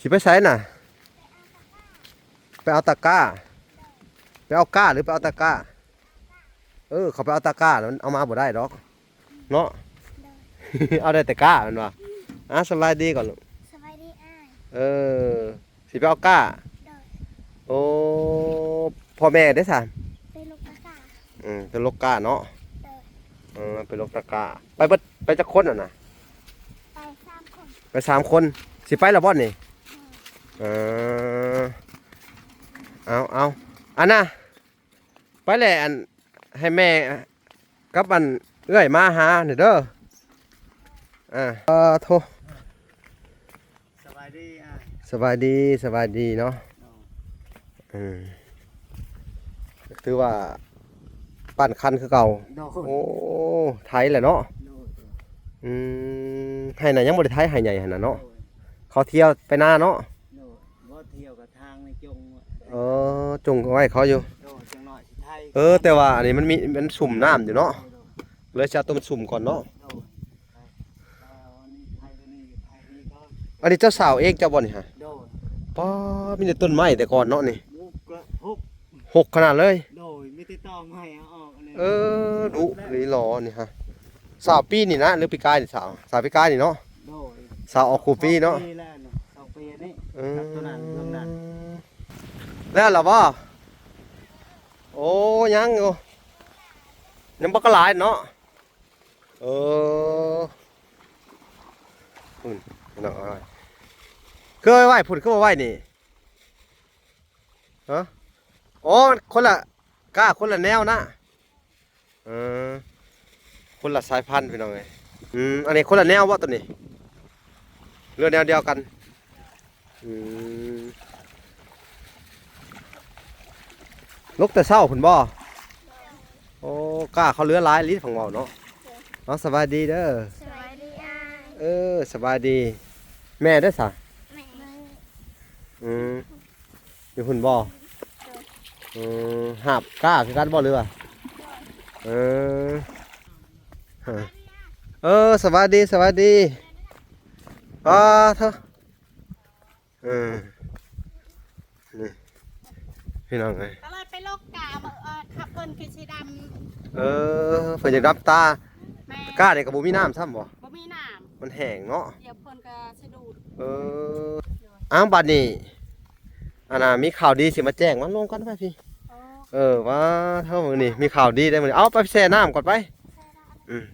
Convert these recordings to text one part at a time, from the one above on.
สิไปไสน่ะไปเอาตะกร้าไปเอาก้าหรือไปเอาตะกร้าเขาไปเอาตะกร้าแล้วมันเอามาบ่ได้ดอกเนาะ เอาได้แต่ก้ามันว่าสบายดีก่อนลูกสบายดีอ้าย สิไปเอาก้าโดยโอ้พ่อแม่ได้สั่นไปลูกตะกร้าเป็นลูกก้าเนาะโดยเป็นลูกตะกร้าไปเบิดไปจักคนน่ะนะไป3 คน ไป3 คนสิไปแล้วบ่นี่เอาอันน่ะไปแหละอันให้แม่กับอันเอื้อยมาหาหน่อยเด้อโทรสบายดีสบายดีเนาะถือว่าปั้นคันคือเก่าโอ้ไทยแหละเนาะให้น่ะยังบ่ได้ไทยให้ใหญ่หั่นน่ะเนาะเขาเที่ยวไปหน้าเนาะบ่เที่ยวกับทางในจงจงไว้เขาอยู่จังหน่อยสิไทยแต่ว่าอันนี้มันสุ่มน้ำอยู่เนาะเลยจะเอาตัวมันสุ่มก่อนเนาะอันนี้เจ้าสาวเองเจ้าบ่นี่ฮะป้ามีแต่ต้นไม้แต่ก่อนเนาะนี่6ขนาดเลยโดยมีแต่ตอไม้เอาออกดุนี่รอนี่ฮะสาวปีนี่นะหรือปีกายนี่สาวปีกายนี่เนาะสาวออกคู่ปีเนาะ2 ปีนี่ตัวนั้นเรื่องนั้นแล้วล่ะบ่โอ้ยังอยู่ยังบ่ก็หลายเนาะเนาะเคยไหว้พุ่นเข้ามาไหว้นี่ฮะคนละก้าคนละแนวนะคนละสายพันธุ์พี่น้องเอ้ยอันนี้คนละแนววะตัวนี้เรือแนวเดียวกันลูกแต่เศร้าพุ่นบ่โอ้ก้าเขาเรือหลายลิ้นของเราเนาะสบายดีเด้อสบายดีอ้ายสบายดีแม่ได้สะแม่อยู่พุ่นบ่หาบก้าคือกันบ่เรือสวัสดีเถอะนี่พี่น้องไงก็เลยไปโลกกาขับเพิ่นคือสีดำเพิ่นจะรับตาก้าเนี่ยกับบ่มีน้ำซ้ำบ่มีน้ำมันแห้งเนาะเดี๋ยวเพิ่นก็สิดูดบัดนี้อันน่ะมีข่าวดีสิมาแจ้งมันลงกันไปพี่ว่าเท่ามื้อนี้มีข่าวดีได้มื้อนี้เอาไปแช่น้ำก่อนไป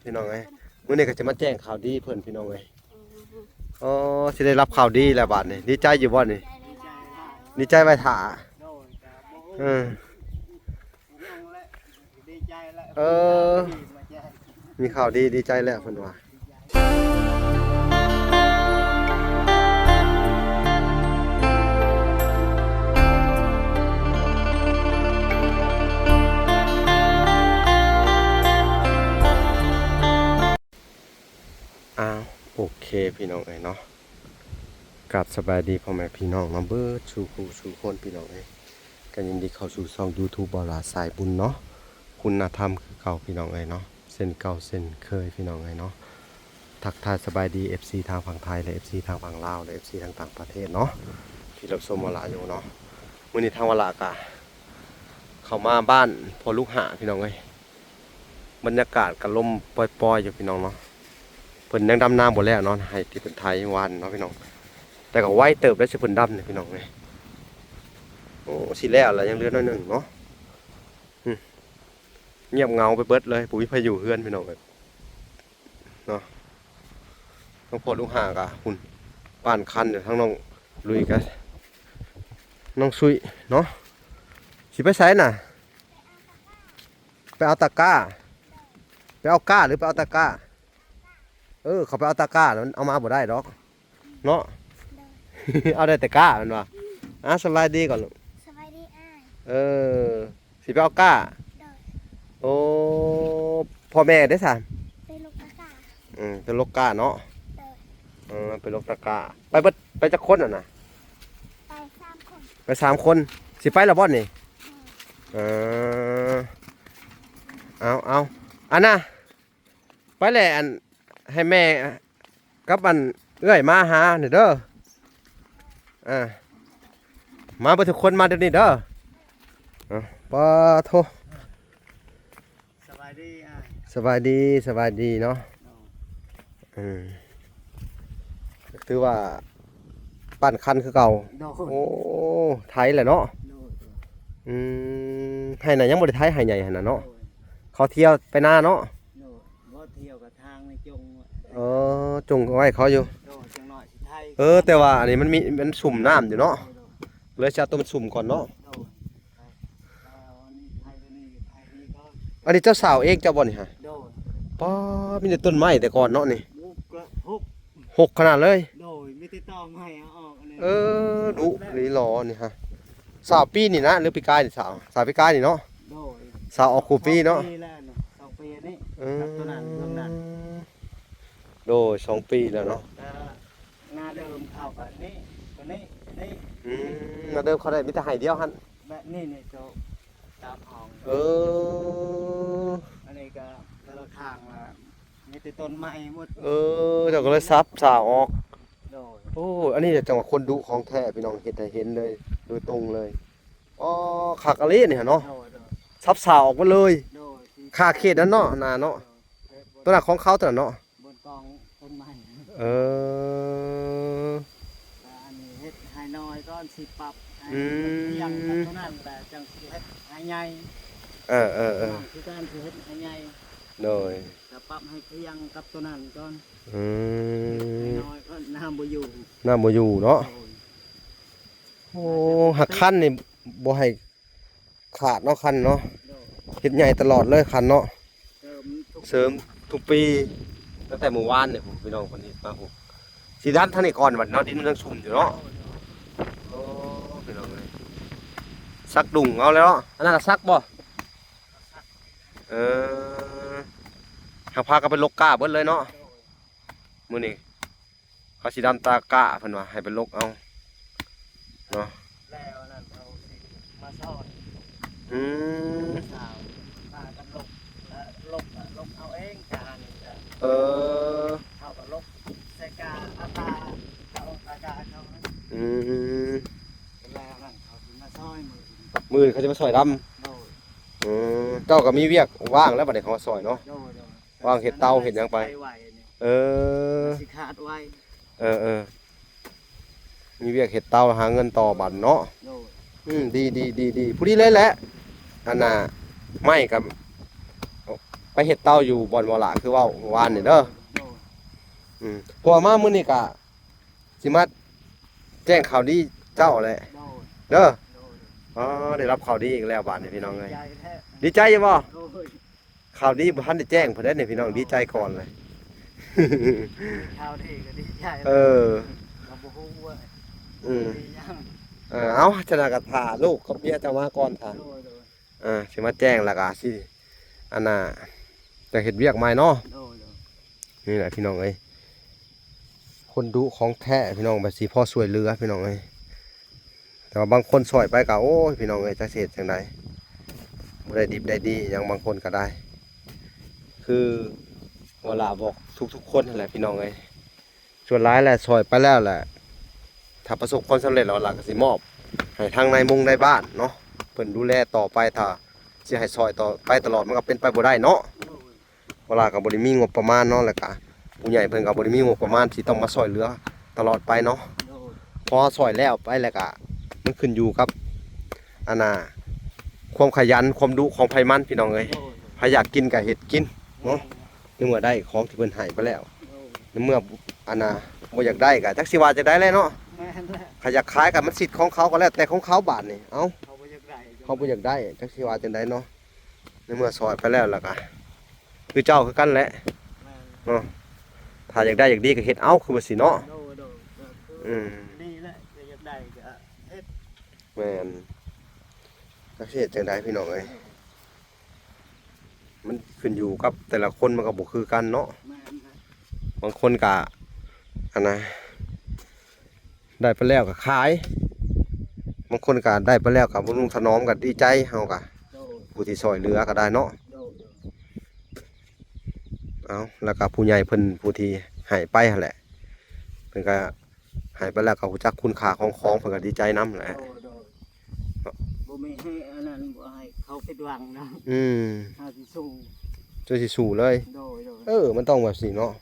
พี่น้องไงมื้อนี้ก็จะมาแจ้งข่าวดีเพิ่นพี่น้องไงสิได้รับข่าวดีแล้วบัดนี้ดีใจอยู่บ่นี่ดีใจไว้ท่ามีข่าวดีใจแล้วเพิ่นว่าโอเคพี่น้องเอ้ยเนาะกราบสบายดีพ่อแม่พี่น้องมาเบิดสู่ผู้สู่คนพี่น้องเอ้ยกันยินดีเข้าสู่ช่อง YouTube บ่าวหลาสายบุญเนาะคุณธรรมคือเก่าพี่น้องเอ้ยเนาะเส้นเก่าเส้นเคยพี่น้องเอ้ยเนาะทักทายสบายดี FC ทางฝั่งไทยและ FC ทางฝั่งลาวและ FC ทางต่างประเทศเนาะที่รับชมบ่าวหลาอยู่เนาะมื้อนี้ทางบ่าวหลากะเข้ามาบ้านพอลูกหาพี่น้องเอ้ยบรรยากาศก็ลมปล่อยๆอยู่พี่น้องเนาะเพิ่นยังดำน้ำบ่แล้วเนาะให้ที่เพิ่นไทยวันเนาะพี่น้องแต่ก็ไว้เติบได้สิเพิ่นดำนี่พี่น้องเอ้ยโอ้สิแล้วล่ะยังเหลือน้อยนึงเนาะเงียบเงาไปเบิดเลยปุ๋ยพายุเฮือนพี่น้องเอ้ยเนาะต้องพอลูกหากะคุณป้านคันเดี๋ยวทั้งน้องลุยกันน้องซุยเนาะสิไปไสน่ะไปเอาตะกร้าไปเอาก้าหรือไปเอาตะกร้าเขาไปเอาตะกร้าแล้วมันเอามาบ่ได้ดอกเนาะ เอาได้แต่ก้ามันว่าสบายดีก่อนลูกสบายดีอ้าย สิไปเอาก้าโอ้พ่อแม่ได้สั่นไปลูกตะกร้าเป็นลูกก้าเนาะเป็นลูกตะกร้าไปเบิดไปจักคนน่ะนะไป3 คน ไป3 คนสิไปแล้วบ่นี่เอาอันน่ะไปแหละอันให้แม่กับอันเอื้อยมาหาหน่อยเด้อ มาเบ่ทุกคนมาเดี๋ยวนี้เด้อปะโท สบายดีอ้าย สบายดีสบายดีเนาะถือว่าปั้นคันคือเก่า โดน โอ้ไทยแหละเนาะ โดน ให้น่ะยังบ่ได้ไทยให้ใหญ่หั่นน่ะเนาะเขาเที่ยวไปหน้าเนาะ โดนบ่เที่ยวกับทางในจง จงไว้เขาอยู่ โดนจังหน่อยสิไทย แต่ว่าอันนี้มันสุ่มน้ำอยู่เนาะเลยจะเอาตัวมันสุ่มก่อนเนาะ โดนอันนี้ไทยตัวนี้ไทยนี่ก็ อันนี้เจ้าสาวเองเจ้าบ่นี่ฮะ โดน ป้ามีแต่ต้นไม้แต่ก่อนเนาะนี่ มุกกระพุก หกขนาดเลย โดยไม่ติดต่อไม่เอาออกอันนี้ ดุนี่รอนี่ฮะสาวปีนี่นะหรือปีกายนี่สาวปีกายนี่เนาะ โดย สาวออกคูปีเนาะ ปีแล้วเนาะ2 ปีนี่กับตัวนั้นเรื่องนั้น โดย2 ปีแล้วเนาะ หน้าเดิมเข้ากับนี่ตัวนี้นี่ มาเดิมเขาได้มีแต่ไห้เดียวหั่น แบบนี้เนี่ยโจตามห้อง อันนี้ก็แต่ละข้างว่ามีแต่ต้นไม้หมด เจ้าก็เลยซับสาวออก โดย โอ้อันนี้จังหวะคนดุของแท้พี่น้องเห็นให้เห็นเลยโดยตรงเลยคักอะลีนี่ฮะเนาะ โดยโดย ซับสาวออกมาเลย โดยที่ ค่าเขตนั้นเนาะนาเนาะตัวนั้นของเขาตัวนั้นเนาะ บนกองต้นไม้ แต่อันนี้เฮ็ดให้น้อยก้อนสิปรับให้เที่ยงกับตัวนั้นแต่จังสิเฮ็ดให้ใหญ่คือการสิเฮ็ดให้ใหญ่ โดย แต่ปรับให้เที่ยงกับตัวนั้นก่อน อื ให้ ม น้อยก็น้ำบ่อยู่ น้ำบ่อยู่เนาะ โดย โอ้หักคันนี่บ่ให้ขาดเนาะคันเนาะ โดย เฮ็ดใหญ่ตลอดเลยคันเนาะ เติมทุก เสริมทุกปีตั้งแต่เมื่อวานเนี่ยผมพี่น้องคนนี้มาผมสีด้านท่านนี่ก่อนวันเนาะดินมันยังชุ่มอยู่เนาะโอ้พี่น้องเลยซักดุ่งเอาแล้วเนาะอันนั้นน่ะซักบ่หาพากันไปลกก้าเบิดเลยเนาะมื้อนี้เขาสิดำตากะเพิ่นว่าให้ไปลกเอาเนาะ แล้วนั่นเอาสิมาซ่อน อืม สาวป้ากันลบลบเอาเองจานนี่จะ เออ เข้ากับลบใส่กาอาตาเอาตากาเขานะ อืม แล้วนั่นเขาถึงมาซอยมือ มื้อนี้เขาจะมาซอยดำ โดย เจ้าก็มีเวียกว่างแล้วบัดนี้เขามาซอยเนาะ โดย วางเห็ดเตาเห็ดหยังไป ไหวนี่ เออ สิขาดไว้ มีเวียกเห็ดเตาหาเงินต่อบัตรเนาะ โดย ดีผู้ดีเลยแหละอันน่ะไม่กับไปเห็ดเตาอยู่บ่อนบ่ละคือเว่าวานนี่เด้อ โดย เพราะว่ามามื้อนี้ก็สิมาแจ้งข่าวดีเจ้าแหละ โดย เด้อ โดย ได้รับข่าวดีอีกแล้วบาดนี้พี่น้องเอ้ย ใจแท้ ดีใจอยู่บ่ โดย ข่าวดีบ่ทันได้แจ้งเพิ่นได้นี่พี่น้องดีใจก่อนเลย ข้าวดีก็ดีใจ เออ เราบ่ฮู้ว่า อืม ดียัง เอาชนะกระถาลูกกับเมียจะมาก่อนท่า โดยโดย สิมาแจ้งแล้วก็สิอันน่ะจะเฮ็ดเวียกใหม่เนาะ โดยโดย นี่แหละพี่น้องเอ้ยคนดุของแท้พี่น้องแบบสิพ่อช่วยเหลือพี่น้องเอ้ยแต่ว่าบางคนซอยไปก็โอ้ยพี่น้องเอ้ยจักสิเฮ็ดจังไดบ่ได้ดิบได้ดีอย่างบางคนก็ได้ คือเวลาบอกทุกๆคนนั่นแหละพี่น้องเอ้ยส่วนร้ายแหละซอยไปแล้วแหละถ้าประสบความสำเร็จแล้วล่ะก็สิมอบให้ทางในมุงในบ้านเนาะเพิ่นดูแลต่อไปถ้าสิให้ซอยต่อไปตลอดมันก็เป็นไปบ่ได้เนาะ โดย เวลาก็บ่ได้มีงบประมาณเนาะแล้วก็ผู้ใหญ่เพิ่นก็บ่ได้มีงบประมาณที่ต้องมาซอยเหลือตลอดไปเนาะ โดย พอซอยแล้วไปแล้วก็มันขึ้นอยู่กับอันน่ะความขยันความดุของไผมันพี่น้องเอ้ย โดย ใครอยากกินก็เฮ็ดกินเนาะในเมื่อได้ของที่เพิ่นให้ไปแล้ว โดย ในเมื่ออันน่ะบ่อยากได้ก็จักสิว่าจะได้แล้วเนาะ แม่นแล้ว ใครอยากขายก็มันสิทธิ์ของเขาก็แล้วแต่ของเขาบาดนี่เอ้า เขาบ่อยากได้ เขาบ่อยากได้จักสิว่าจังไดเนาะในเมื่อซอยไปแล้วล่ะก็คือเจ้าคือกันแหละ แม่น ถ้าอยากได้อยากดีก็เฮ็ดเอาคือว่าสิเนาะ โดยโดยก็คือ อืม ดีแหละก็อยากได้ก็เฮ็ด แม่นจักสิเฮ็ดจังไดพี่น้องเอ้ยมันขึ้นอยู่กับแต่ละคนมันก็บ่คือกันเนาะ แม่นนะ บางคนก็อันนะได้ไปแล้วก็ขายบางคนก็ได้ไปแล้วก็บ่นุงถนอมก็ดีใจเฮาก็ โดย ผู้ที่ช่วยเหลือก็ได้เนาะ โดยโดย เอาแล้วก็ผู้ใหญ่เพิ่นผู้ที่ให้ไปหั่นแหละเพิ่นก็ หายไปแล้วก็รู้จักคุณค่าของเพิ่นก็ดีใจนำแหละ โดยบ่มีให้อันนั้นบ่ให้เขาผิดหวังนะ อืม เฮาสิสู้ จนสิสู้เลย โดย มันต้องแบบนี้เนาะ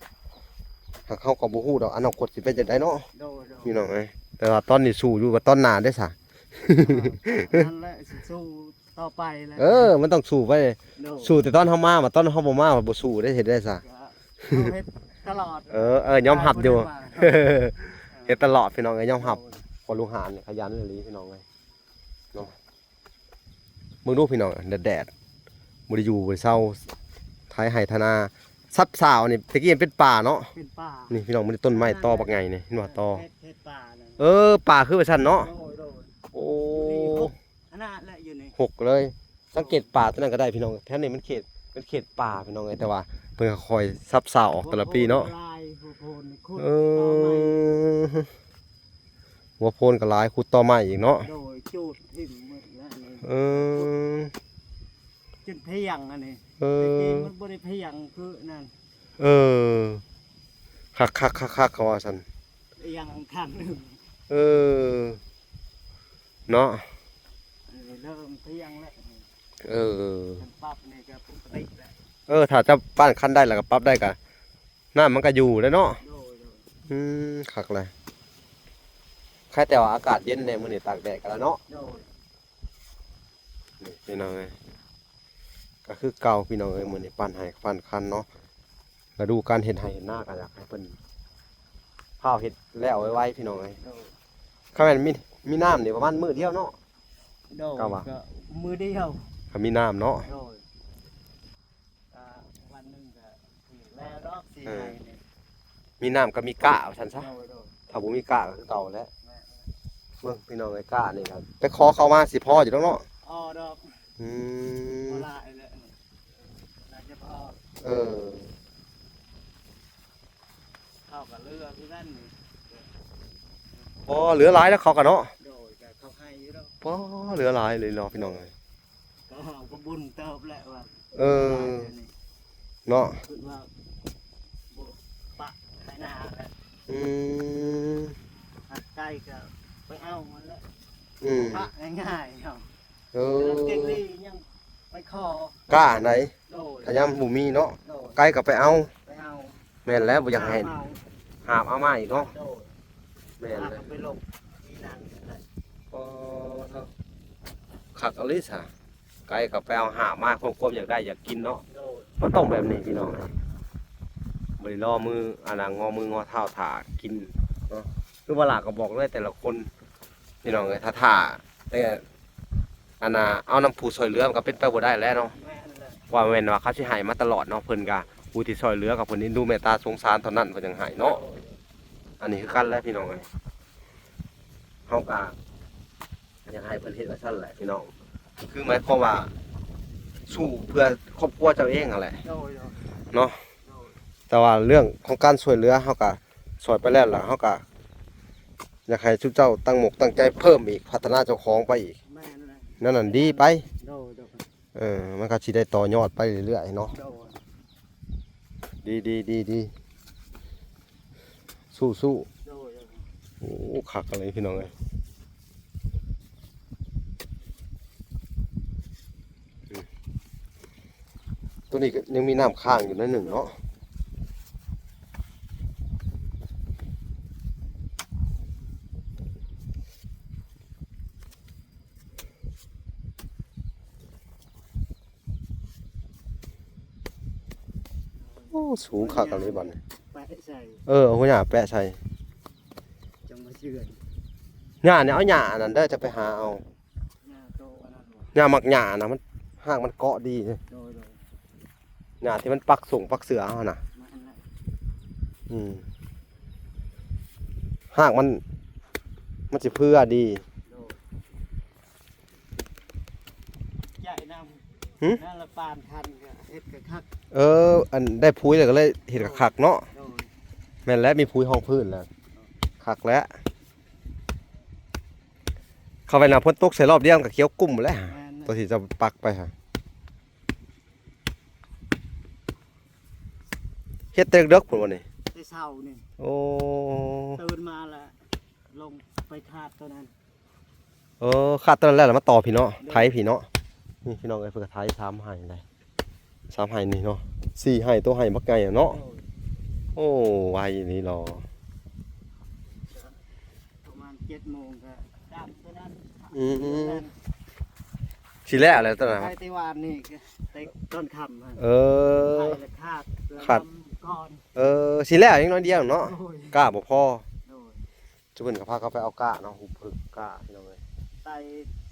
หากเขาก็บ่ฮู้ดอกอนาคตสิเป็นจังไดเนาะ โดย พี่น้องเอ้ยแต่ว่าตอนนี้สู้อยู่กับตอนหน้าได้ซะ นั่นแหละสิสู้ต่อไปแหละ มันต้องสู้ไป โดย สู้แต่ตอนเฮามาตอนเฮาบ่มาบ่สู้ได้เฮ็ดได้ซะ เอาเฮ็ดตลอด ยอมรับอยู่ เฮ็ดตลอดพี่น้องเอ้ยยอมรับคนลูกหานนี่ขยันอีหลีพี่น้องเอ้ยเนาะมึงดูพี่น้องแดดๆบ่ได้อยู่บ่ได้เซาท้ายไห้ทนาซับสาวนี่ตะกี้มันเป็นป่าเนาะ เป็นป่า นี่พี่น้องมันต้นไม้ตอบักไงนี่เห็นบ่ตอ เฮ็ดป่าเลย ป่าคือว่าซั่นเนาะ โดย โอ้ อันนั้นแหละอยู่นี่ หกเลย สังเกตป่าตัวนั้นก็ได้พี่น้องแถวนี้มันเขตป่าพี่น้องเอ้ยแต่ว่าเพิ่นก็คอยซับสาวออกแต่ละปีเนาะ ลายหัวโพนขุด เอ ต่อไม้ อหัวโพนก็หลายขุดต่อไม้อีกเนาะ โดยจูดทิ่มหมดแล้วนี่ เออ จนเพียงอันนี้ เอ ตะกี้ อ มันบ่ได้เพียงคือนั่น เออคักเขาว่าซั่น เอียงข้างหนึง เออเนาะ เริ่มเพียงแล้ว เออ มันปรับนี่ก็ปกติแล้ว ถ้าจะปั้นคันได้แล้วก็ปรับได้ก็น้ามันก็อยู่แล้วเนาะ โดย คักเลยแค่แต่ว่าอากาศเย็นในมื้อนี้ตากแดดกันแล้วเนาะ โดย นี่พี่น้องเอ้ยก็คือเก่าพี่น้องเอ้ยมื้อนี้ปั้นให้ปั้นคันเนาะแล้วดูการเฮ็ดให้เห็นหน้าก็อยากให้เพิ่นพาเฮ็ดแล้วไว้ๆพี่น้องเอ้ย โดย ถ้าแม่นมีน้ำนี่ประมาณมื้อเดียวเนาะ โดย ก็ว่า ก็มือเดียว ถ้ามีน้ำเนาะ โดยวันหนึงก็แล้วรอบสี่ไห้นี่ มีน้ำก็มีกะว่าซั่นซะ โดย ถ้าบ่มีกะก็คือเก่าแล้ว แม่ เบิ่งพี่น้องไอ้กะนี่ครับไปขอเขามาสิพออยู่แล้วเนาะ อ้อดอก อื พ ม อละเลยน่าจะพอ เออ เข้ากับเรือที่นั่นนี่ พอเหลือหลายแล้วเขาก็เนาะ โดยก็เขาให้อยู่แล้ว พอเหลือหลายเลยเนาะพี่น้องเอ้ย ก็เอาก็บุญเติบแหละว่า เออ เนาะ คือว่าบ่ปะให้หน้าแหละ อืม หักใกล้ก็ไปเอามันแล้ว อืม ปะง่ายๆครับ เอ แล้วเก่ง อ ดียังไปขอก ะไหน โดย ถ้ายามบ่มีเนาะ โดย ไกลก็ไปเอา ไปเอา แม่นแล้วบ่อยากให้ เ หาบเอามาอีกเนาะ โดย แม่นเลย ไปลงที่นั่นเลย พอเท่าคักเอาลิซะไกลก็ไปเอาหาบมาควบอยากได้อยากกินเนาะ โดย มันต้องแบบนี้พี่น้องบ่ได้รอมืองอมืองอเท้าถ่ากินเนาะคือว่าหลากก็บอกเลยแต่ละคนพี่น้องเอ้ยถ้าถ่าแต่เอาน้ำผู้ซอยเหลือมันก็เป็นไปบ่ได้แล้วเนาะ แม่นเลย ว่าแม่นว่าเขาสิให้มาตลอดเนาะเพิ่นก็ผู้ที่ซอยเหลือกับเพิ่นนี่ดูเมตตาสงสารเท่านั้นเพิ่นจังให้เนาะอันนี้คือกันแหละพี่น้องเอ้ยเฮาก็อยากให้เพิ่นเฮ็ดว่าซั่นแหละพี่น้องคือหมายความว่าสู้เพื่อครอบครัวเจ้าเองนั่นแหละ โดย เนาะ โดย แต่ว่าเรื่องของการช่วยเหลือเฮาก็ช่วยไปแล้วล่ะเฮาก็อยากให้ทุกเจ้าตั้งหมกตั้งใจเพิ่มอีกพัฒนาเจ้าของไปอีก แม่นเลย นั่นน่ะดีไป โดยโดย มันก็สิได้ต่อยอดไปเรื่อยๆเนาะ โดย ดีสู้ โดย โอ้คักอะไรพี่น้องเอ้ยตัวนี้ก็ยังมีน้ำค้างอยู่นิดหนึ่งเนาะโอ้สูงคักอะไรบ้านย ไปใส่ เอาหัวหน้าแปะใส่ จังมาเชื่อน หญ้าเนี่ยเอาหญ้าอันนั้นได้อจะไปหาเอา หน้าโตอันนั้นวะ หญ้ามักหญ้านะมันหากมันเกาะดีเลย โดย หญ้าที่มันปักส่งปักเสือเอาน่ะ มาอันนั้น อืมหากมันจะเพื่อดี โดยใหญ่น้ หึ ำนั่นละปานทันก็เฮ็ดกะคัก อันได้พุ้ยเลยก็เลยเห็ดคักๆเนาะ โดย แม่นแล้วมีพุ้ยห้องพื้นแล้วคักแล้วเข้าไปน้ำพ่นตกใส่รอบเดียวกับเคี้ยวกุ้มแล้ว แม่น ตัวที่จะปักไปฮะเฮ็ดเต็กเด็กพุ่นวันนี้ ได้เช้านี่ โอ้ ตื่นมาแล้ว ลงไปขาดตัวนั้น ขาดตอนนั้นแล้วมาต่อพี่เนาะไทยพี่เนาะนี่พี่น้องเอ้ยเพิ่นก็ไทย3ไห้ได้3ไห้นี่เนาะ4ไห้ตัวไห้บักใหญ่อะเนาะโอ้ไวนี่รอ ประมาณ7 โมงก็ดำตัวนั้น สิแล้วอะไรตอนนั้น ไทยไต้หวันนี่ก็แต่ต้นคำฮะ เออ ไทยละขาด ขาด ก่อน สิแล้วยังน้อยเดียวเนาะ โอ้ย กล้าบ่พอ โดย จุเพิ่นก็พาเขาไปเอากล้าเนาะหุบพึกกล้าพี่น้องเอ้ย ไต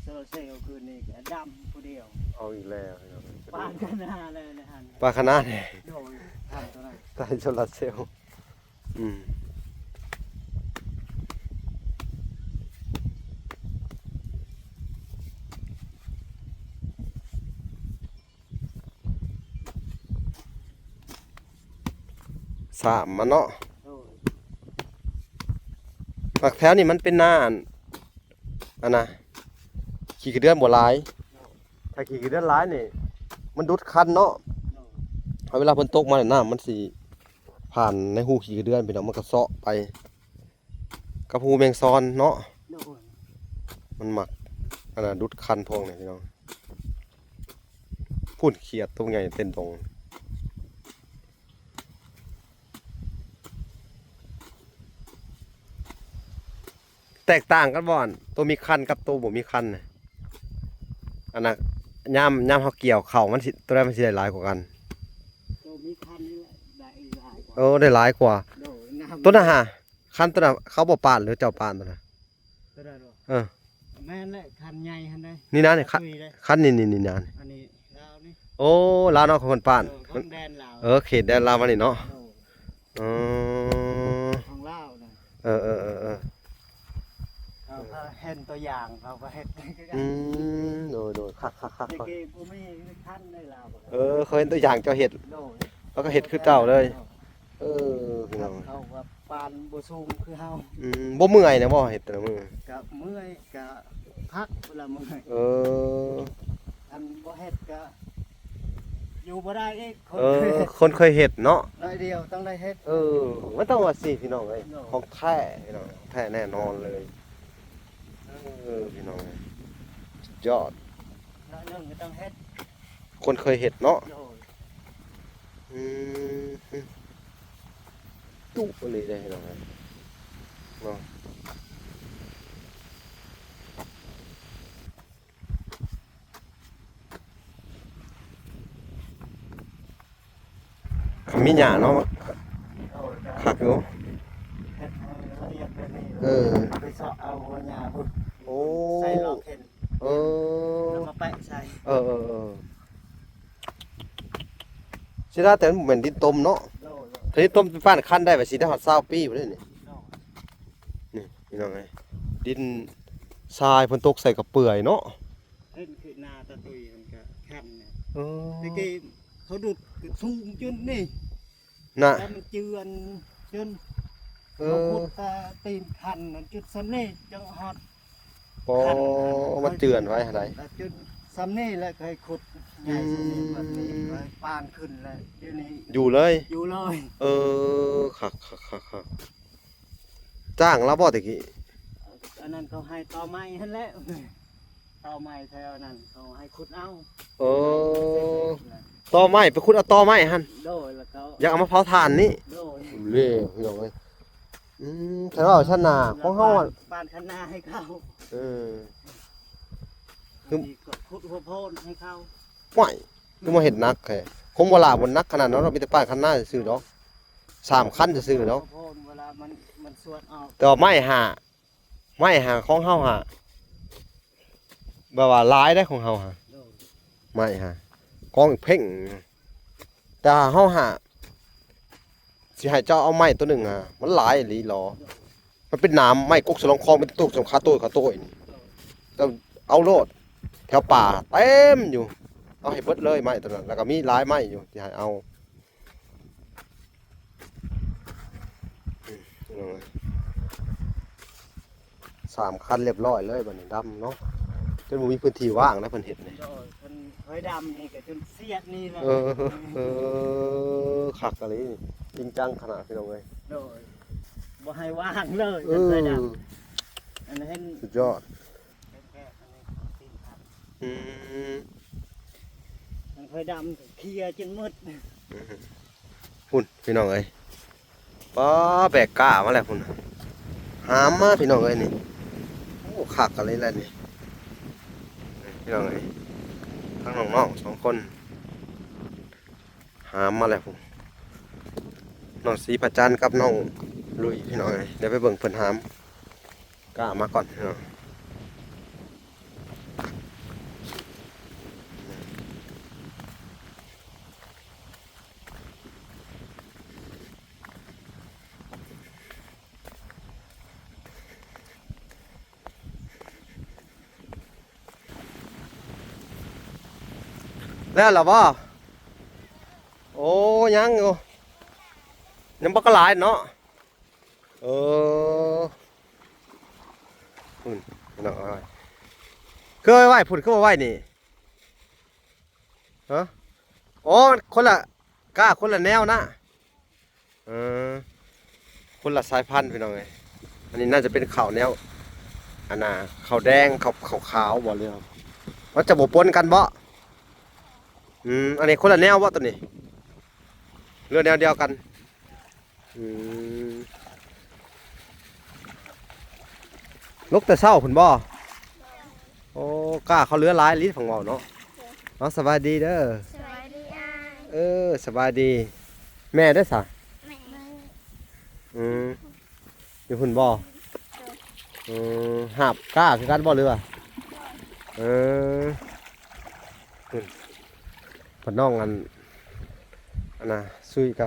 โซลาร์เซลล์คืนนี้ก็ดำผู้เดียว เอาอีกแล้วพี่น้องเอ้ย ปานกันหน้าเลยนะฮะ ปลาคณะนี่ โดยทำตัวนั้น ใต้โซลาร์เซลล์สามมันเนาะ โดย ผักแถวนี่มันเป็นหน้าอันน่ะขี้กระเดือนบ่หลายถ้าขี้กระเดือนหลายนี่มันดุดคันเนาะ โดย เอาเวลาฝนตกมาเนี่ยน้ำมันสิผ่านในหูขี้กระเดือนไปเนาะมันก็เซาะไปกับหูแมงซอนเนาะ โดย มันหมักอันน่ะดุดคันพองเนี่ยพี่น้องพูดเขียดตรงใหญ่เต้นตรงแตกต่างกันบ่อนตัวมีคันกับตัวบ่มีคันน่ะอันน่ะย่ำเฮาเกี่ยวเข่ามันสิตัวใดมันสิได้หลายกว่ากัน ตัวมีคันนี่แหละได้หลายกว่า ได้หลายกว่า โดยน้ำ ตัวน่ะฮะคันตัวน่ะเขาบ่ปานหรือเจ้าปานตัวน่ะ ตัวนั้นบ่ เออ แม่นแหละคันใหญ่หั่นเด้ นี่นะนี่คัน ตุยเลย คันนี่นะนี่ อันนี้ลาวนี่ โอ้ลาวเนาะของคนปาน ของแดนลาว เขตแดนลาวมานี่เนาะ โดย อ๋อ ของลาวนะ เออ เขาก็เห็นตัวอย่างเขาก็เห็น โดยคัก เด็กๆผู้มีคันในลาว เขาเห็นตัวอย่างเจ้าเห็ด โดย แล้วก็เห็ดคือเก่าเลยพี่น้อง เขาว่าปานบ่สูงคือเฮา บ่เมื่อยนะบ่เห็ดแต่ละมื้อ กับเมื่อยกับพักเวลาเมื่อย อันบ่เฮ็ดก็อยู่บ่ได้อีกคนเคยเฮ็ด คนเคยเห็ดเนาะ ได้เดียวต้องได้เฮ็ด มันต้องว่าสิพี่น้องเอ้ย เนาะ ของแท้พี่น้องแท้แน่นอนเลยพี่น้องสุดยอด น้อยหนึงก็ต้องเฮ็ด คนเคยเห็ดเนาะ โดย ตุ๊เลยได้พี่น้องเอ้ยเนาะมีหญ้าเนาะคักอยู่ เฮ็ดให้ละเอียดแบบนี้ ไปเสาะเอาหัวหญ้าพุ่น โอ้ ใส่หลอกเห็น เอ แล้ว อ มาแปะใส่ สิได้แต่มันเหมือนดินต้มเนาะ โดย ทีนี้ต้มเป็นป้านคั้นได้แบบสิได้ฮอด20ปีบ่ได้นี่ โดย นี่พี่น้องไงดินทรายฝนตกใส่กับเปื่อยเนาะ เฮ็ดคือนาตะตุยมันก็คันเนี่ย เอ ตะกี้เขาดุดสูงจนนี่ น่ะ แล้วมันเจือนจน เอ เขา อ ขุดตาตีนคันนั่นจุดซ้ำนี่จังฮอด พอมันเจือนไว้หั่นใด แต่จุดซ้ำนี่แหละเคยขุดใหญ่ซ้ำนี่แบบนี้เคยปานขึ้นแล้วเดี๋ยวนี้ อยู่เลย อยู่เลย คักจ้างแล้วบ่ตะกี้ อันนั้นเขาให้ต่อไม้หั่นแหละต่อไม้แถวนั้นเขาให้ขุดเอา เออตอไม้ไปขุดเอาตอไม้หั่น โดยแล้วเขา อยากเอามาเผาถ่านนี่ โดย เล่พี่น้องเอ้ยแต่ว่าชั้นหน้าของเฮาอะ ปานคันนาให้เขา เออ มีก็ขุดหัวโพนให้เขา ไหวคือมาเห็ดนักแค่คงบ่ลาบนนักขนาดนั้นเรามีแต่ป้ายคันหน้าซื่อๆเนาะ3คันซื่อๆเนาะ หัวโพนเวลามันสวดออก แต่ว่าไม้ของเฮาหาแบบว่าหลายได้ของเฮาหา โดย ไม้หากองเพ่งแต่เฮาหาสิให้เจ้าเอาไม้ตัวหนึงอ่ะมันหลายอีหลีหรอมันเป็นน้ำไม้กกสลองคองเป็นตุกสงคาโต้ยนี่แต่เอาโลดแถวป่าเต็มอยู่เอาให้เบิดเลยไม้ตัวนั้นแล้วก็มีหลายไม้อยู่ที่ให้เอา3 คันเรียบร้อยเลยบัดนี้ดำเนาะจนบ่มีพื้นที่ว่างนะเพิ่นเฮ็ดนี่ โดยเพิ่นเฮ้ยดำนี่ก็จนเสียดนี่แหละ คักอะไรจริงจังขนาดพี่น้องเอ้ย โดยบ่ให้ว่างเลย เอ เพิ่น อ เฮ้ยด อันนี้เห็น สุดยอด แค่อันนี้ตีนครับ อืม มันเคยดำเคลียร์จนมืด พุ่นพี่น้องเอ้ยป้าแบกก้ามาแล้วพุ่นหามมาพี่น้องเอ้ยนี่โอ้คักกันเลยแหละนี่พี่น้องเอ้ยทั้งน้องๆ2คนหามมาแล้วพุ่นน้องสีพระจันทร์กับน้องลุยพี่น้องเอ้ยเดี๋ยวไปเบิ่งเพิ่นหามก้ามาก่อนพี่น้องแล้วเหรอบ่โอ้ยังอยู่ยังบ่ก็หลายเนาะเออพุ่นพี่น้องเอ้ยเคยไหวพุ่นคือบ่ไหวนี่ฮะโอ้คนละก้าคนละแนวนะเออคนละสายพันธุ์พี่น้องเอ้ยอันนี้น่าจะเป็นข้าวแนวอันน่ะข้าวแดงข้าวขาวบ่เลยมันจะบ่ปนกันบ่อันนี้คนละแนวบ่ตัวนี้เรือแนวเดียวกันลุกแต่เช้าพุ่นบ่โอ้กล้าเขาเรือหลายลิ้นของเว้าเนาะน้องสบายดีเด้อ สวัสดีอ้าย สบายดีแม่ได้อซะ แม่ อยู่พุ่นบ่หาบกล้าคือกันบ่เรือพุ่นพ่อน้องอันน่ะซุยก็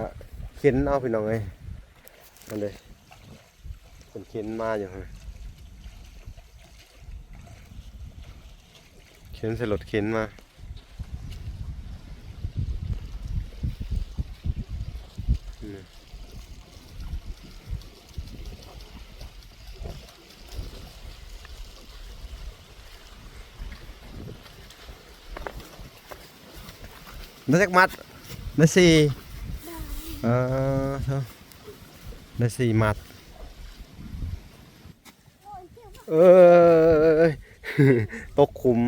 เข็นเอาพี่น้องเอ้ยนั่นเด้เพิ่นเข็นมาอยู่หั่นเข็นใส่รถเข็นมาได้จักมัดได้4ได้4มัดตกขุม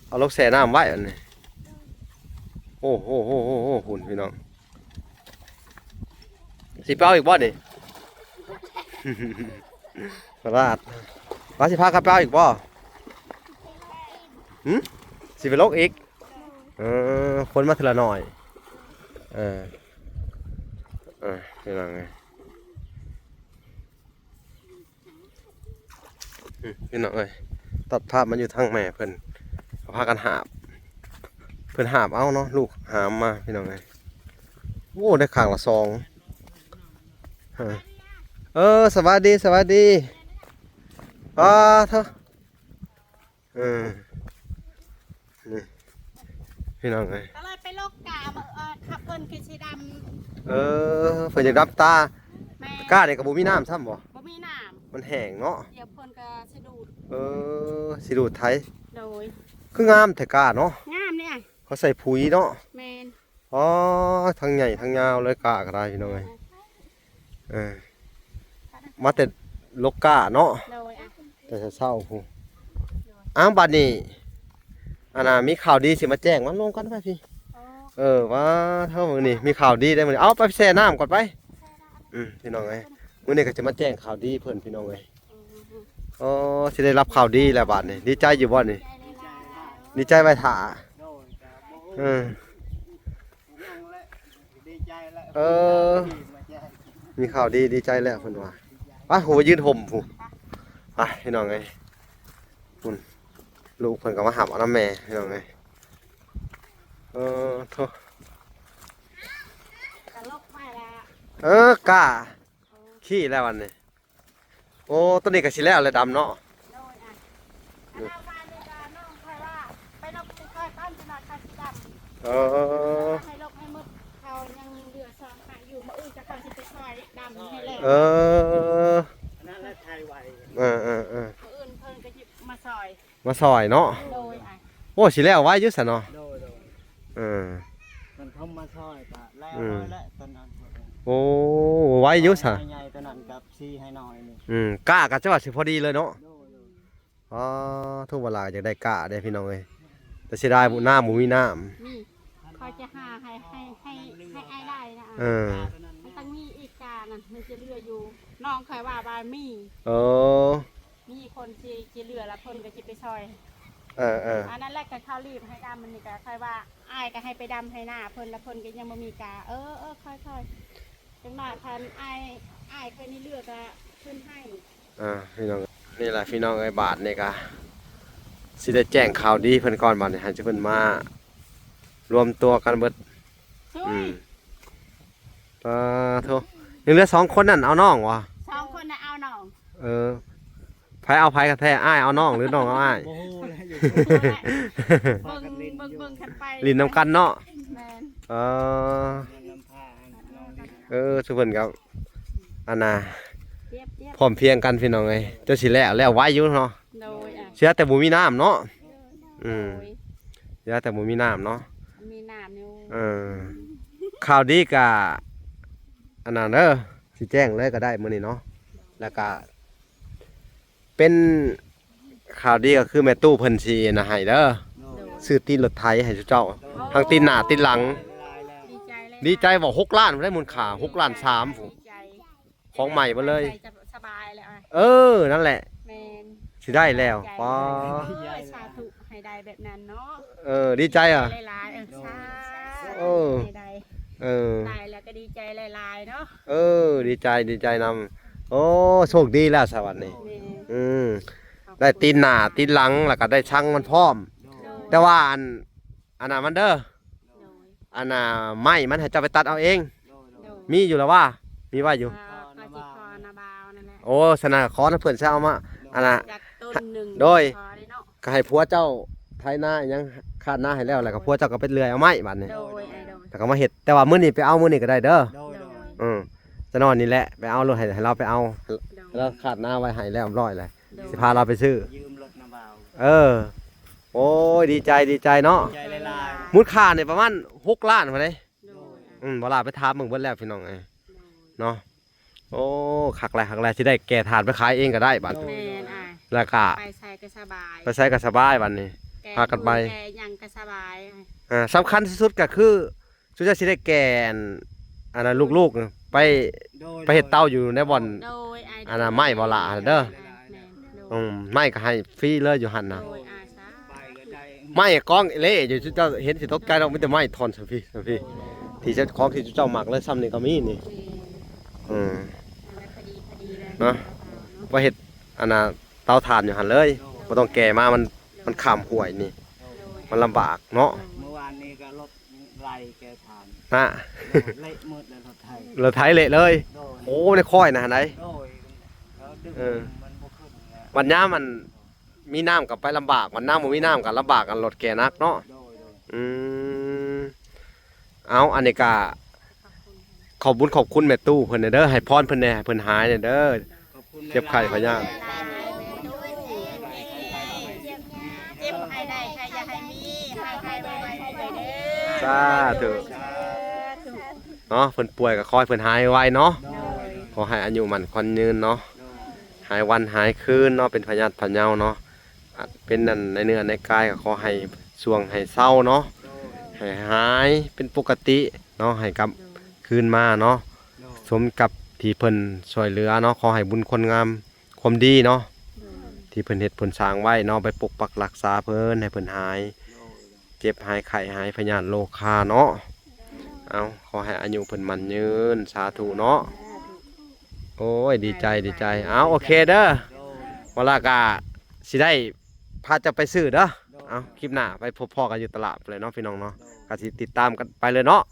เอาลูกแส่น้ำไว้อันนี้โอ้โหหุ่นพี่น้องสิเป้าอีกบ่นี่ ราดว่าสิพาขับเป้าอีกบ่สิไปลกอีกคนมาทีละหน่อยพี่น้องไงพี่น้องเอ้ยตัดภาพมันอยู่ทางแม่เพิ่นพากันหาบเพิ่นหาบเอาเนาะลูกหามมาพี่น้องเอ้ยโอ้ได้ข้างละ2สวัสดีเถอะนี่พี่น้องเอ้ย ก็เลยไปโลกกาขับเพิ่นคือสีด เพิ่นอยากรับตา ำแม่ ก้าเนี่ยกับบ่มีน้ำซ้ำบ่ บ่มีน้ มันแห้งเนาะ ำเดี๋ยวเพิ่นก็สิดูด สิดูดไทย โดย คืองามแต่ก้าเนาะ งามเนี่ย เขาใส่ปุ๋ยเนาะ แมน ทั้งใหญ่ทั้งยาวเลยก้าก็ได้พี่น้องเอ้ยมาแต่ลกก้าเนาะ โดยแต่เช้าๆพูอ้างบัดนี้อันน่ะมีข่าวดีสิมาแจ้งมันลงกันไปพี่ว่าเท่ามื้อนี้มีข่าวดีได้มื้อนี้เอาไปแช่น้ำก่อนไปพี่น้องเอ้ยมื้อนี้ก็จะมาแจ้งข่าวดีเพิ่นพี่น้องเอ้ยสิได้รับข่าวดีแล้วบัดนี้ดีใจอยู่บ่นี่ดีใจไว้ท่าโดยกับโบนั่งแล้วดีใจแล้วมาแจ้ง มีข่าวดีดีใจแล้วเพิ่นว่าไปโหยืนห่มพูไปพี่น้องเอ้ยพุ่นลูกเพิ่นก็มาหาเอาน้ำแม่พี่น้องเอ้ยโธ่ กะลกมาแล้ว กล้าขี้แล้ววันนี้โอ้ต้นนี้ก็สิแล้วเลยดำเนาะ โดยอันเอามาเลยจ้าน้องค่อยว่าไปลกไปค่อยต้นจะนอนค่อยสีดำให้ลกให้หมดเขายังเหลือ2ขาอยู่มื้ออื่นจะค่อยสิไปค่อยดำให้แล้วอันนั้นแล้วไทยไว มื้ออื่นเพิ่นก็หยิบมาซอย มาซอยเนาะ โดยโอ้สิแล้วไว้อยู่ซะเนาะ โดย มัน ทำมาซอยปะแล้วแล้วตอนนั้น โอ้ ไว้อยู่ซะ ให้ใหญ่ตัวนั้นกับซีให้น้อยนี่ กล้าก็จะว่าสิพอดีเลยเนาะ โดย อ๋อทุกเวลาอยากได้กล้าได้พี่น้องเอ้ยแต่เสียดายบ่น้ำบ่มีน้ำ นี่เขาจะหาให้ไอ้ได้นะ เออ มันต้องมีอีกการนั่นมันจะเรืออยู่น้องเคยว่าบ้านมี เออ มีคนที่เรือแล้วคนก็จะไปซอย เออ อันนั้นแหละก็เขารีบให้ดำมันนี่ก็ค่อยว่าอ้ายก็ให้ไปดำให้หน้าเพิ่นแล้วเพิ่นก็ยังบ่มีกาค่อยจังหน่อยพันอ้ายเคยนี่เรือก็ขึ้นให้ พี่น้องนี่แหละพี่น้องไอ้บาทนี่ก็สิได้แจ้งข่าวดีเพิ่นก่อนบัดนี้ให้เพิ่นมารวมตัวกันเบิด ช่วย โทยังเหลือ2คนนั่นเอาน้องวะ สองคนน่ะเอาน้อง ไผเอาไผกันแท้อ้ายเอาน้องหรือน้องเอาอ้าย โอ้โหเลยอยู่ เบิ่งกันไป ลิ้นน้ำกันเนาะ แม่น น้ำผ้าน้องดิ สุเพิ่นกับอันน่ะ เทียบ พร้อมเพรียงกันพี่น้องเอ้ยเจ้าสิแล้วไว้อยู่เนาะ โดยเสียแต่บ่มีน้ำเนาะ โดย เสียแต่บ่มีน้ำเนาะ มีน้ำอยู่ ข่าวดีกะอันนั้นเด้อสิแจ้งเลยก็ได้มื้อนี้เนาะแล้วก็เป็นข่าวดีก็คือแม่ตู้เพิ่นสินะให้เด้อ โดย ซื้อตีนรถไถให้เจ้าทั้งตีนหน้าตีนหลัง ดีใจเลย ดีใจบอก6ล้านได้มูลค่า6ล้าน3ผู้ ดีใจ ของใหม่มาเลย ใจจะสบายแล้ว นั่นแหละ แมน สิได้แล้ว ใจ ป้า สาธุให้ได้แบบนั้นเนาะ ดีใจอ่ะ หลายๆสา เอ ธุ อ ให้ได้ เออ ได้แล้วก็ดีใจหลายๆเนาะ ดีใจนำโอ้โชคดีแล้วสวัสดี แม่ ได้ตีนหน้าตีนหลังแล้วก็ได้ช่างมันพร้อม แต่ว่าอันน่ะมันเด้อ โดย อันน่ะไม้มันให้เจ้าไปตัดเอาเอง โดย มีอยู่แล้วว่ามีว่าอยู่ ก็จิคอนาบาวนั่นแหละ โอ้สนาขอนะเพื่อนเช้ามาอันน่ะ จากต้นหนึ่ง โดย พอได้เนาะ ก็ให้ผัวเจ้าไถนาอิหยังคาดหน้าให้แล้วแล้วก็ผัวเจ้าก็ไปเลื่อยเอาไม้บัดนี้ โดยไอ้โดย แต่ก็มาเฮ็ดแต่ว่ามื้อนี้ไปเอามื้อนี้ก็ได้เด้อ โดย โดย จะนอนนี่แหละไปเอารถให้เราไปเอา โดย แล้วคาดหน้าไว้ให้แล้วเรียบร้อยเลย โดย สิพาเราไปซื้อ ยืมรถน้ำเบา โอ้ยดีใจเนาะ ใจลาย มูลค่าเนี่ยประมาณ6ล้านพอดี โดย บ่ล่ะไปถามเบิ่งเบิดแล้วพี่น้องเอ้ยเนาะโอ้คักแลสิได้แก่ทานไปขายเองก็ได้บัด แม่นอ่ะ แล้วก็ ไปใส่ก็สบาย ไปใช้ก็สบายบัดนี้ พากันไป แกยังก็สบาย สำคัญที่สุดก็คือสุดจะสิได้แก่อันนั้นลูกๆไป โดย ไปเฮ็ดเต้าอยู่ในบ่อน โดยไอ้ อันน่ะไม่บ่ล่ะเด้อ แม่นโดย ไม่ก็ให้ฟรีเลยอยู่หั่นน่ะ โดยอาสา ไปก็ได้ ไม่กล้องเละอยู่เจ้าเห็นสิตกใจดอกมีแต่ไม้ทอนสัมพี่ที่เจ้าของที่เจ้าหมักเลยซ้ำนี่ก็มีนี่พอดีเลย เนาะว่าเฮ็ดอันน่ะเตาถ่านอยู่หั่นเลยบ่ต้องแก่มามันข้ามห้วยนี่ มันลำบากเนาะ เมื่อวานนี้ก็รถไล่แกทาน นะ เละหมดเลยรถไทย เราไถเละเลย โดย โอ้ไม่ได้ค่อยนะหั่นได โดยแล้วดึงมันบ่ขึ้นแล้ว วันยามมันมีน้ำกับไปลำบากวันน้ำบ่มีน้ำกับลำบากกันรถแก่นักเนาะ โดย เอาอันนี้ก็ขอบคุณแม่ตู้เพิ่นเด้อให้พรเพิ่นแหน่เพิ่นหายเด้อ ขอบคุณ เจ็บไข้ขอยย่าง เจ็บให้ได้ใครอย่าให้มีใครไว้ให้ได้เด้อ สาธุเนาะเพิ่นป่วยก็คอยเพิ่นหายไวเนาะ โดย ขอให้อายุมันควันยืนเนาะหายวันหายคืนเนาะเป็นพยาธิพะเยาเนาะเป็นนั่นในเนื้อในกายก็ขอให้สวงให้เศร้าเนาะให้หายเป็นปกติเนาะให้กลับคืนมาเนาะสมกับที่เพิ่นช่วยเหลือเนาะขอให้บุญคนงามความดีเนาะที่เพิ่นเฮ็ดเพิ่นสร้างไว้เนาะไปปกปักรักษาเพิ่นให้เพิ่นหายเจ็บหายไข้หายพยาธิโรคาเนาะเอาขอให้อายุเพิ่นมันยืนสาธุเนาะโอ้ยดีใจเอาโอเคเด้อเวลากะสิได้พาจะไปซื้อเด้อเอาคลิปหน้าไปพบพ่อกันอยู่ตลาดเลยเนาะพี่น้องเนาะก็สิติดตามกันไปเลยเนาะ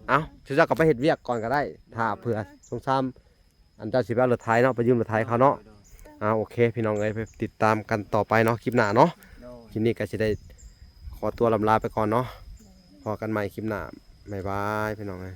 เอาสิเจ้าก็ไปเฮ็ดเวียกก่อนก็ได้ถ้าเผื่อสงสารอันเจ้าสิไปเอารถไถเนาะไปยืมรถไถเขาเนาะโอเคพี่น้องเอ้ยไปติดตามกันต่อไปเนาะคลิปหน้าเนาะคลิปนี้ก็สิได้ขอตัวลำลาไปก่อนเนาะพอกันใหม่คลิปหน้าบ๊ายบายพี่น้องเอ้ย